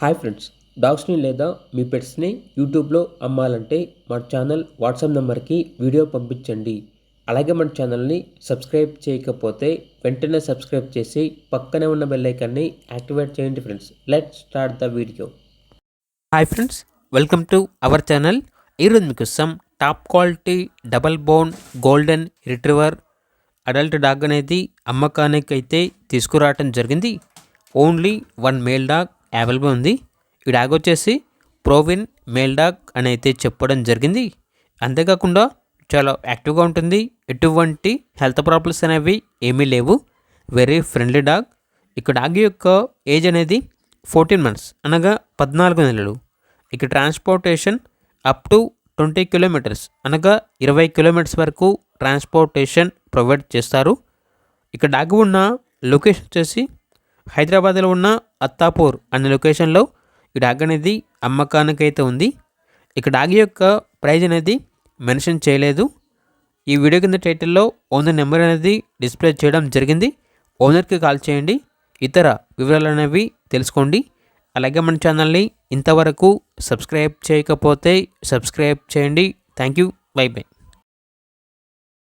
Hi friends, డాగ్స్ని లేదా మీ పెట్స్ని యూట్యూబ్లో అమ్మాలంటే మన ఛానల్ వాట్సాప్ నెంబర్కి వీడియో పంపించండి. అలాగే మన ఛానల్ని సబ్స్క్రైబ్ చేయకపోతే వెంటనే సబ్స్క్రైబ్ చేసి పక్కనే ఉన్న బెల్ ఐకాన్ని యాక్టివేట్ చేయండి friends. Let's start the video. Hi friends, welcome to our channel. ఈరోజు మీకోసం top quality double bone golden retriever adult dog అనేది అమ్మకానికి అయితే తీసుకురావటం జరిగింది. Only one male dog available ఉంది. ఈ డాగ్ వచ్చేసి ప్రోవిన్ మేల్ డాగ్ అని అయితే చెప్పడం జరిగింది. అంతేకాకుండా చాలా యాక్టివ్గా ఉంటుంది. ఎటువంటి హెల్త్ ప్రాబ్లమ్స్ అనేవి ఏమీ లేవు. Very friendly dog. ఇక డాగ్ యొక్క ఏజ్ అనేది 14 months అనగా 14 నెలలు. ఇక ట్రాన్స్పోర్టేషన్ అప్ టు 20 kilometers అనగా 20 kilometers వరకు ట్రాన్స్పోర్టేషన్ ప్రొవైడ్ చేస్తారు. ఇక డాగ్ ఉన్న లొకేషన్ వచ్చేసి హైదరాబాద్లో ఉన్న అత్తాపూర్ అనే లొకేషన్లో ఈ డాగ్ అనేది అమ్మకానికైతే ఉంది. ఇక డాగ్ యొక్క ప్రైజ్ అనేది మెన్షన్ చేయలేదు. ఈ వీడియో కింద టైటిల్లో ఓనర్ నెంబర్ అనేది డిస్ప్లే చేయడం జరిగింది. ఓనర్కి కాల్ చేయండి, ఇతర వివరాలు అనేవి తెలుసుకోండి. అలాగే మన ఛానల్ని ఇంతవరకు సబ్స్క్రైబ్ చేయకపోతే సబ్స్క్రైబ్ చేయండి. Thank you. By by.